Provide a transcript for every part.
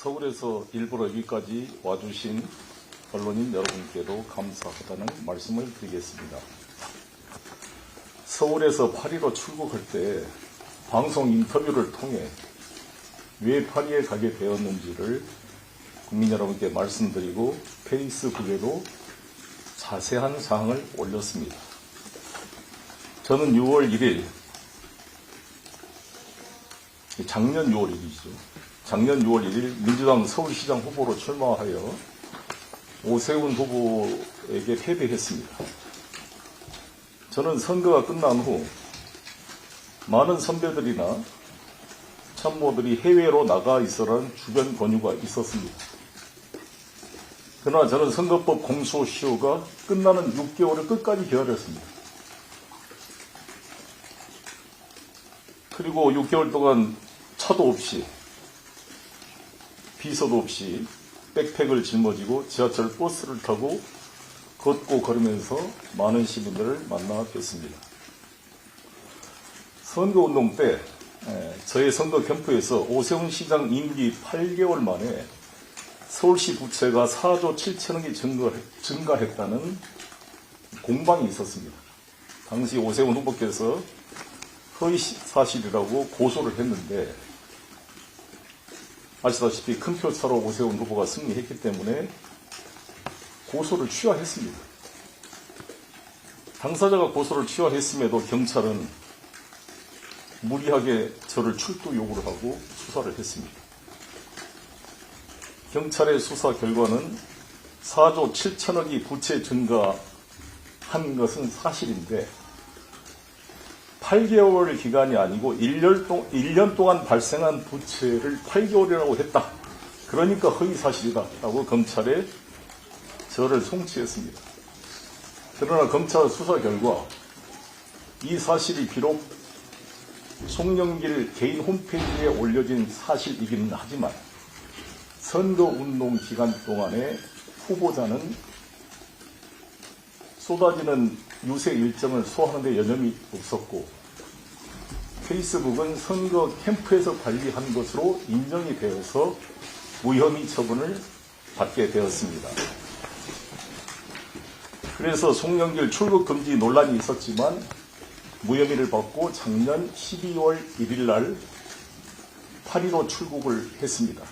서울에서 일부러 여기까지 와주신 언론인 여러분께도 감사하다는 말씀을 드리겠습니다. 서울에서 파리로 출국할 때 방송 인터뷰를 통해 왜 파리에 가게 되었는지를 국민 여러분께 말씀드리고 페이스북에도 자세한 사항을 올렸습니다. 저는 6월 1일, 작년 6월 1일이죠. 작년 6월 1일 민주당 서울시장 후보로 출마하여 오세훈 후보에게 패배했습니다. 저는 선거가 끝난 후 많은 선배들이나 참모들이 해외로 나가 있으라는 주변 권유가 있었습니다. 그러나 저는 선거법 공소시효가 끝나는 6개월을 끝까지 기다렸습니다. 그리고 6개월 동안 차도 없이 비서도 없이 백팩을 짊어지고 지하철 버스를 타고 걷고 걸으면서 많은 시민들을 만나 뵀습니다. 선거운동 때 저의 선거 캠프에서 오세훈 시장 임기 8개월 만에 서울시 부채가 4조 7천억이 증가했다는 공방이 있었습니다. 당시 오세훈 후보께서 허위 사실이라고 고소를 했는데 아시다시피 큰 표 차로 오세훈 후보가 승리했기 때문에 고소를 취하했습니다. 당사자가 고소를 취하했음에도 경찰은 무리하게 저를 출두 요구를 하고 수사를 했습니다. 경찰의 수사 결과는 4조 7천억이 부채 증가한 것은 사실인데 8개월 기간이 아니고 1년 동안 발생한 부채를 8개월이라고 했다. 그러니까 허위사실이다. 라고 검찰에 저를 송치했습니다. 그러나 검찰 수사 결과 이 사실이 비록 송영길 개인 홈페이지에 올려진 사실이기는 하지만 선거운동 기간 동안에 후보자는 쏟아지는 유세 일정을 소화하는 데 여념이 없었고 페이스북은 선거 캠프에서 관리한 것으로 인정이 되어서 무혐의 처분을 받게 되었습니다. 그래서 송영길 출국 금지 논란이 있었지만 무혐의를 받고 작년 12월 1일 날 파리로 출국을 했습니다.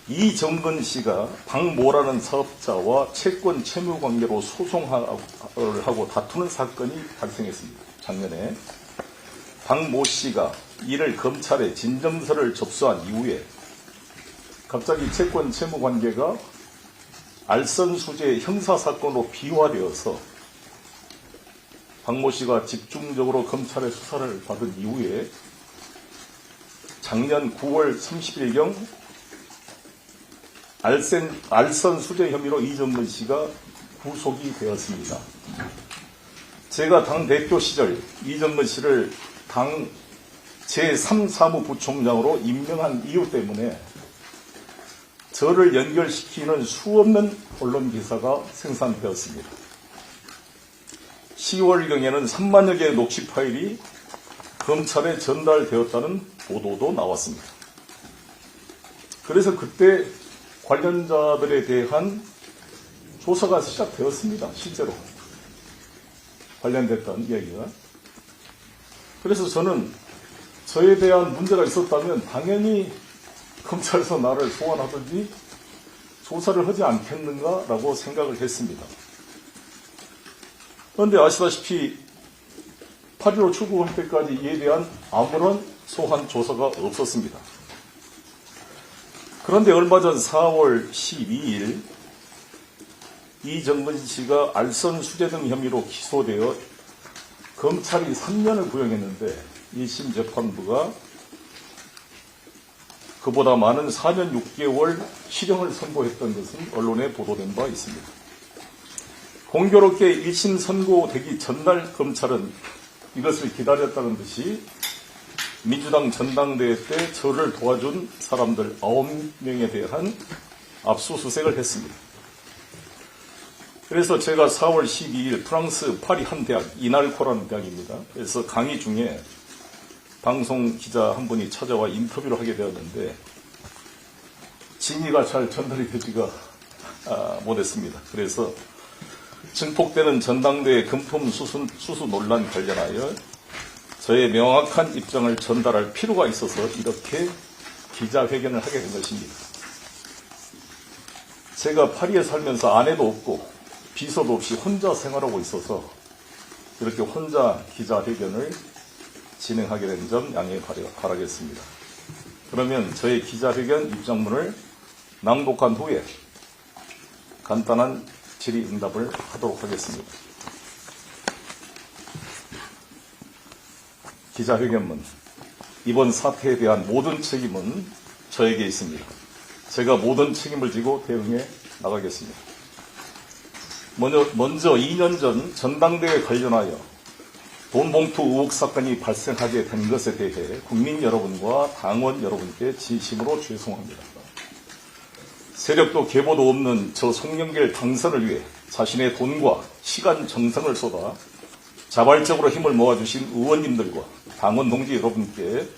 이정근 씨가 박모라는 사업자와 채권 채무 관계로 소송을 하고 다투는 사건이 발생했습니다. 작년에 박모 씨가 이를 검찰에 진정서를 접수한 이후에 갑자기 채권 채무 관계가 알선수재 형사사건으로 비화되어서 박모 씨가 집중적으로 검찰의 수사를 받은 이후에 작년 9월 30일경 알선 수재 혐의로 이정근 씨가 구속이 되었습니다. 제가 당 대표 시절 이정근 씨를 당 제3사무부총장으로 임명한 이유 때문에 저를 연결시키는 수없는 언론 기사가 생산되었습니다. 10월경에는 3만여 개의 녹취 파일이 검찰에 전달되었다는 보도도 나왔습니다. 그래서 그때 관련자들에 대한 조사가 시작되었습니다. 실제로 관련됐던 이야기가. 그래서 저는 저에 대한 문제가 있었다면 당연히 검찰에서 나를 소환하든지 조사를 하지 않겠는가라고 생각을 했습니다. 그런데 아시다시피 8.15 출국할 때까지 이에 대한 아무런 소환 조사가 없었습니다. 그런데 얼마 전 4월 12일 이정근 씨가 알선 수재 등 혐의로 기소되어 검찰이 3년을 구형했는데 1심 재판부가 그보다 많은 4년 6개월 실형을 선고했던 것은 언론에 보도된 바 있습니다. 공교롭게 1심 선고되기 전날 검찰은 이것을 기다렸다는 듯이 민주당 전당대회 때 저를 도와준 사람들 9명에 대한 압수수색을 했습니다. 그래서 제가 4월 12일 프랑스 파리 한 대학, 이날코라는 대학입니다. 그래서 강의 중에 방송 기자 한 분이 찾아와 인터뷰를 하게 되었는데 진위가 잘 전달이 되지가 못했습니다. 그래서 증폭되는 전당대회 금품 수수 논란 관련하여 저의 명확한 입장을 전달할 필요가 있어서 이렇게 기자회견을 하게 된 것입니다. 제가 파리에 살면서 아내도 없고 비서도 없이 혼자 생활하고 있어서 이렇게 혼자 기자회견을 진행하게 된 점 양해 바라겠습니다. 그러면 저의 기자회견 입장문을 낭독한 후에 간단한 질의응답을 하도록 하겠습니다. 기자회견문. 이번 사태에 대한 모든 책임은 저에게 있습니다. 제가 모든 책임을 지고 대응해 나가겠습니다. 먼저 2년 전 전당대회 관련하여 돈봉투 의혹 사건이 발생하게 된 것에 대해 국민 여러분과 당원 여러분께 진심으로 죄송합니다. 세력도 계보도 없는 저 송영길 당선을 위해 자신의 돈과 시간 정성을 쏟아 자발적으로 힘을 모아주신 의원님들과 당원 동지 여러분께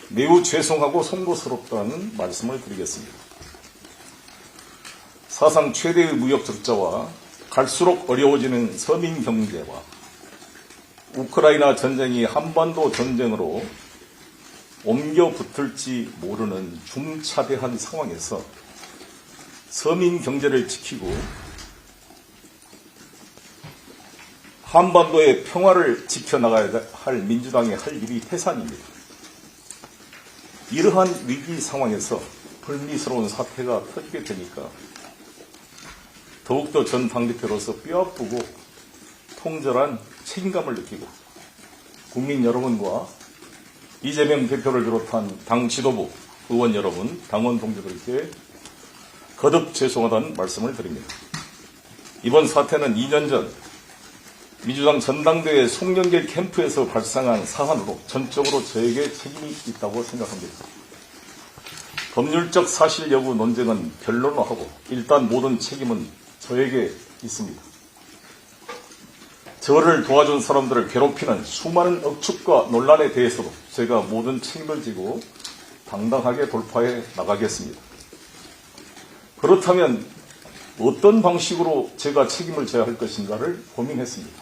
매우 죄송하고 송구스럽다는 말씀을 드리겠습니다. 사상 최대의 무역 적자와 갈수록 어려워지는 서민 경제와 우크라이나 전쟁이 한반도 전쟁으로 옮겨 붙을지 모르는 중차대한 상황에서 서민 경제를 지키고 한반도의 평화를 지켜나가야 할 민주당이 할 일이 태산입니다. 이러한 위기 상황에서 불미스러운 사태가 터지게 되니까 더욱더 전 당대표로서 뼈아프고 통절한 책임감을 느끼고 국민 여러분과 이재명 대표를 비롯한 당 지도부, 의원 여러분, 당원 동지들께 거듭 죄송하다는 말씀을 드립니다. 이번 사태는 2년 전 민주당 전당대회 송영길 캠프에서 발생한 사안으로 전적으로 저에게 책임이 있다고 생각합니다. 법률적 사실 여부 논쟁은 변론로 하고 일단 모든 책임은 저에게 있습니다. 저를 도와준 사람들을 괴롭히는 수많은 억측과 논란에 대해서도 제가 모든 책임을 지고 당당하게 돌파해 나가겠습니다. 그렇다면 어떤 방식으로 제가 책임을 져야 할 것인가를 고민했습니다.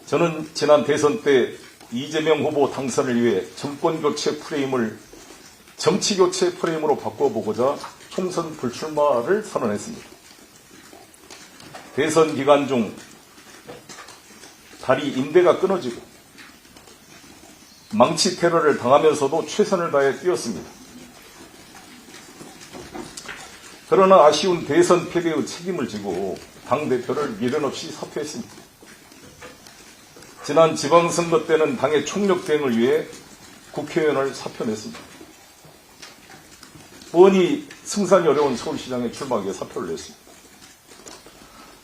저는 지난 대선 때 이재명 후보 당선을 위해 정권교체 프레임을 정치교체 프레임으로 바꿔보고자 총선 불출마를 선언했습니다. 대선 기간 중 다리 인대가 끊어지고 망치 테러를 당하면서도 최선을 다해 뛰었습니다. 그러나 아쉬운 대선 패배의 책임을 지고 당대표를 미련 없이 사퇴했습니다. 지난 지방선거 때는 당의 총력 대응을 위해 국회의원을 사표냈습니다. 뻔히 승산이 어려운 서울시장에 출마하기 위해 사표를 냈습니다.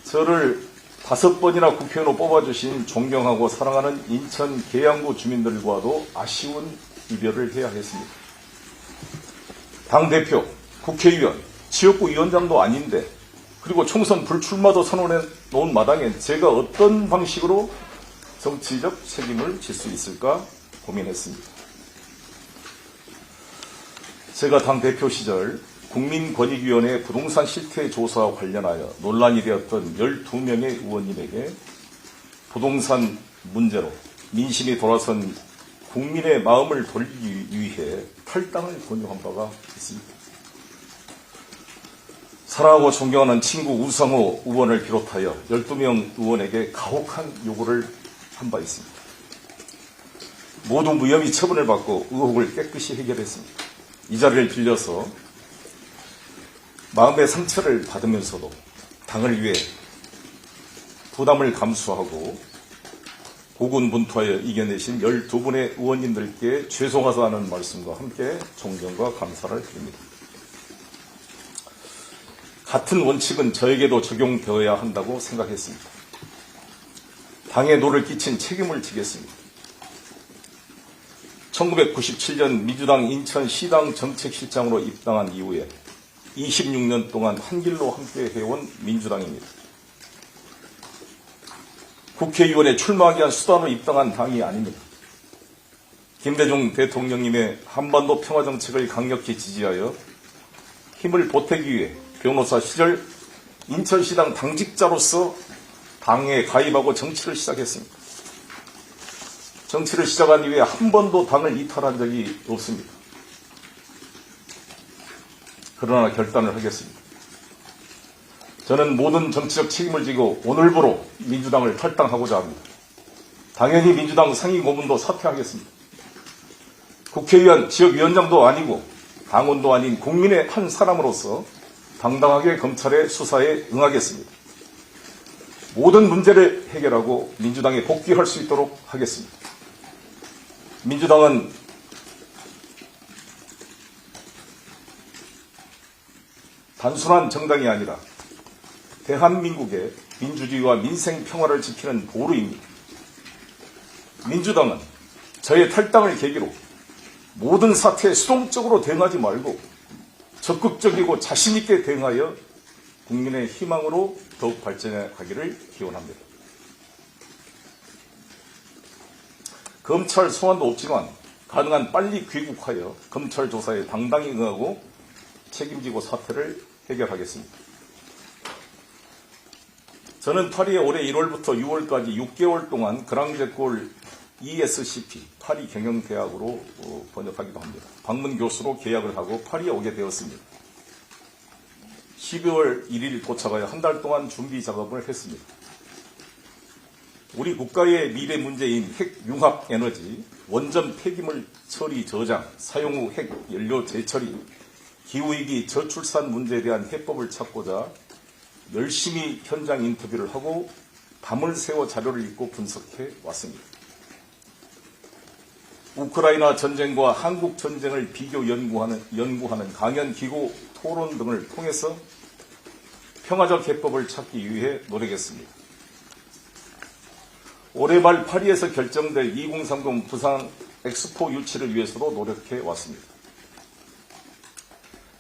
저를 5번이나 국회의원으로 뽑아주신 존경하고 사랑하는 인천 계양구 주민들과도 아쉬운 이별을 해야 했습니다. 당대표, 국회의원, 지역구 위원장도 아닌데 그리고 총선 불출마도 선언해 놓은 마당에 제가 어떤 방식으로 정치적 책임을 질 수 있을까 고민했습니다. 제가 당대표 시절 국민권익위원회 부동산 실태 조사와 관련하여 논란이 되었던 12명의 의원님에게 부동산 문제로 민심이 돌아선 국민의 마음을 돌리기 위해 탈당을 권유한 바가 있습니다. 사랑하고 존경하는 친구 우상호 의원을 비롯하여 12명 의원에게 가혹한 요구를 한 바 있습니다. 모두 무혐의 처분을 받고 의혹을 깨끗이 해결했습니다. 이 자리를 빌려서 마음의 상처를 받으면서도 당을 위해 부담을 감수하고 고군분투하여 이겨내신 12분의 의원님들께 죄송하다는 말씀과 함께 존경과 감사를 드립니다. 같은 원칙은 저에게도 적용되어야 한다고 생각했습니다. 당에 노를 끼친 책임을 지겠습니다. 1997년 민주당 인천시당 정책실장으로 입당한 이후에 26년 동안 한 길로 함께 해온 민주당입니다. 국회의원에 출마하기 위한 수단으로 입당한 당이 아닙니다. 김대중 대통령님의 한반도 평화정책을 강력히 지지하여 힘을 보태기 위해 변호사 시절 인천시당 당직자로서 당에 가입하고 정치를 시작했습니다. 정치를 시작한 이후에 한 번도 당을 이탈한 적이 없습니다. 그러나 결단을 하겠습니다. 저는 모든 정치적 책임을 지고 오늘부로 민주당을 탈당하고자 합니다. 당연히 민주당 상임 고문도 사퇴하겠습니다. 국회의원, 지역위원장도 아니고 당원도 아닌 국민의 한 사람으로서 당당하게 검찰의 수사에 응하겠습니다. 모든 문제를 해결하고 민주당에 복귀할 수 있도록 하겠습니다. 민주당은 단순한 정당이 아니라 대한민국의 민주주의와 민생 평화를 지키는 보루입니다. 민주당은 저의 탈당을 계기로 모든 사태에 수동적으로 대응하지 말고 적극적이고 자신있게 대응하여 국민의 희망으로 더욱 발전해 가기를 기원합니다. 검찰 소환도 없지만 가능한 빨리 귀국하여 검찰 조사에 당당히 응하고 책임지고 사태를 해결하겠습니다. 저는 파리에 올해 1월부터 6월까지 6개월 동안 그랑제골 ESCP 파리 경영대학으로 번역하기도 합니다. 방문 교수로 계약을 하고 파리에 오게 되었습니다. 12월 1일 도착하여 한 달 동안 준비 작업을 했습니다. 우리 국가의 미래 문제인 핵융합 에너지, 원전 폐기물 처리 저장, 사용 후 핵 연료 재처리, 기후위기 저출산 문제에 대한 해법을 찾고자 열심히 현장 인터뷰를 하고 밤을 새워 자료를 읽고 분석해 왔습니다. 우크라이나 전쟁과 한국 전쟁을 비교 연구하는 강연 기구 토론 등을 통해서 평화적 해법을 찾기 위해 노력했습니다. 올해 말 파리에서 결정될 2030 부산 엑스포 유치를 위해서도 노력해 왔습니다.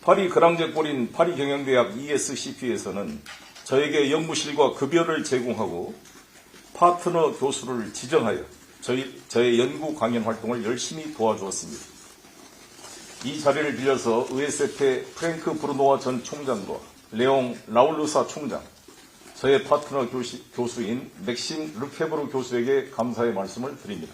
파리 그랑제골인 파리 경영대학 ESCP에서는 저에게 연구실과 급여를 제공하고 파트너 교수를 지정하여 저의 연구 강연 활동을 열심히 도와주었습니다. 이 자리를 빌려서 의에세페 프랭크 브루노와 전 총장과 레옹 라울루사 총장, 저의 파트너 교수인 맥심 르케브르 교수에게 감사의 말씀을 드립니다.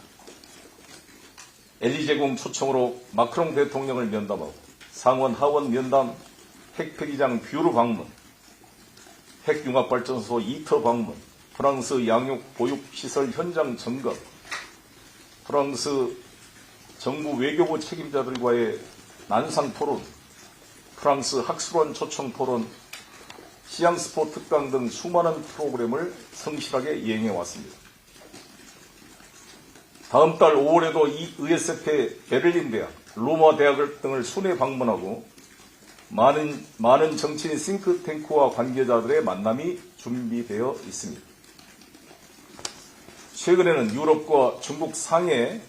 엘리제궁 초청으로 마크롱 대통령을 면담하고 상원 하원 면담, 핵폐기장 뷰르 방문, 핵융합발전소 이터 방문, 프랑스 양육 보육시설 현장 점검, 프랑스 정부 외교부 책임자들과의 난상 토론, 프랑스 학술원 초청 토론, 시앙스포 특강 등 수많은 프로그램을 성실하게 이행해 왔습니다. 다음 달 5월에도 이 의에세페 베를린 대학, 로마 대학 등을 순회 방문하고 많은 정치인 싱크탱크와 관계자들의 만남이 준비되어 있습니다. 최근에는 유럽과 중국 상해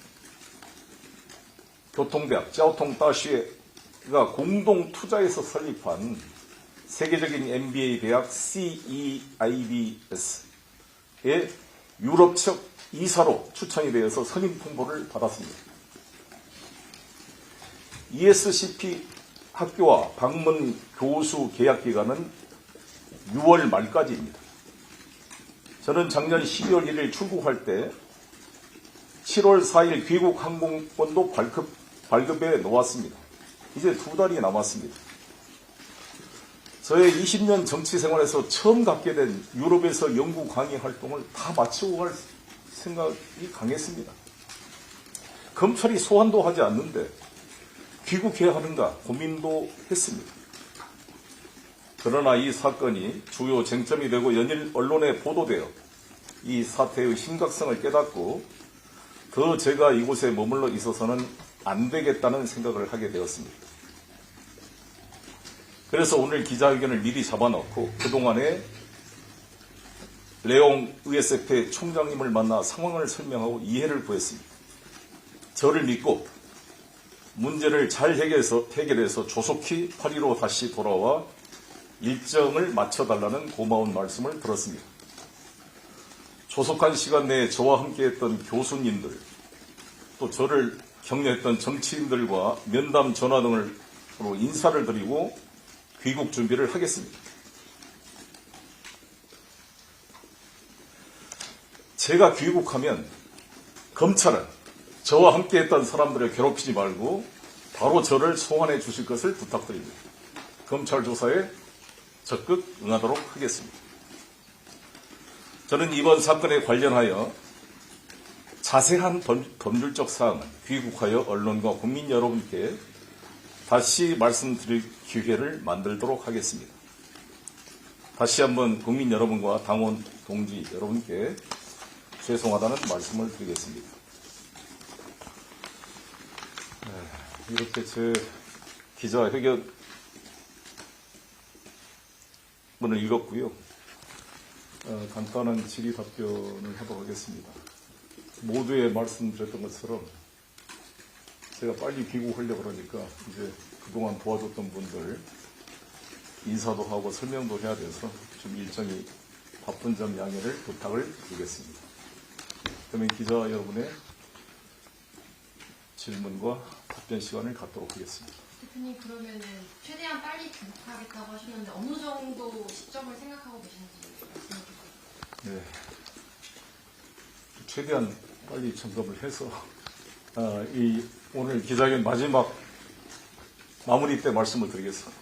교통대학 짜오통 다시가 공동 투자해서 설립한 세계적인 MBA 대학 CEIBS의 유럽 측 이사로 추천이 되어서 선임 통보를 받았습니다. ESCP 학교와 방문 교수 계약 기간은 6월 말까지입니다. 저는 작년 12월 1일 출국할 때 7월 4일 귀국 항공권도 발급해 놓았습니다. 이제 2달이 남았습니다. 저의 20년 정치 생활에서 처음 갖게 된 유럽에서 연구 강의 활동을 다 마치고 갈 생각이 강했습니다. 검찰이 소환도 하지 않는데 귀국해야 하는가 고민도 했습니다. 그러나 이 사건이 주요 쟁점이 되고 연일 언론에 보도되어 이 사태의 심각성을 깨닫고 더 제가 이곳에 머물러 있어서는 안 되겠다는 생각을 하게 되었습니다. 그래서 오늘 기자회견을 미리 잡아놓고 그동안에 레옹 의에세페 총장님을 만나 상황을 설명하고 이해를 구했습니다. 저를 믿고 문제를 잘 해결해서 조속히 파리로 다시 돌아와 일정을 맞춰달라는 고마운 말씀을 들었습니다. 조속한 시간 내에 저와 함께했던 교수님들, 또 저를 격려했던 정치인들과 면담 전화 등으로 인사를 드리고 귀국 준비를 하겠습니다. 제가 귀국하면 검찰은 저와 함께했던 사람들을 괴롭히지 말고 바로 저를 소환해 주실 것을 부탁드립니다. 검찰 조사에 적극 응하도록 하겠습니다. 저는 이번 사건에 관련하여 자세한 법률적 사항은 귀국하여 언론과 국민 여러분께 다시 말씀드릴 기회를 만들도록 하겠습니다. 다시 한번 국민 여러분과 당원 동지 여러분께 죄송하다는 말씀을 드리겠습니다. 이렇게 제 기자회견문을 읽었고요. 간단한 질의 답변을 하도록 하겠습니다. 모두에 말씀드렸던 것처럼 제가 빨리 귀국하려고 그러니까 이제 그동안 도와줬던 분들 인사도 하고 설명도 해야 돼서 좀 일정이 바쁜 점 양해를 부탁을 드리겠습니다. 그러면 기자 여러분의 질문과 답변 시간을 갖도록 하겠습니다. 대표님, 그러면은 최대한 빨리 귀국하겠다고 하셨는데 어느 정도 시점을 생각하고 계신지 말씀해 주세요. 네. 최대한 빨리 점검을 해서 이 오늘 기자회견 마지막 마무리 때 말씀을 드리겠습니다.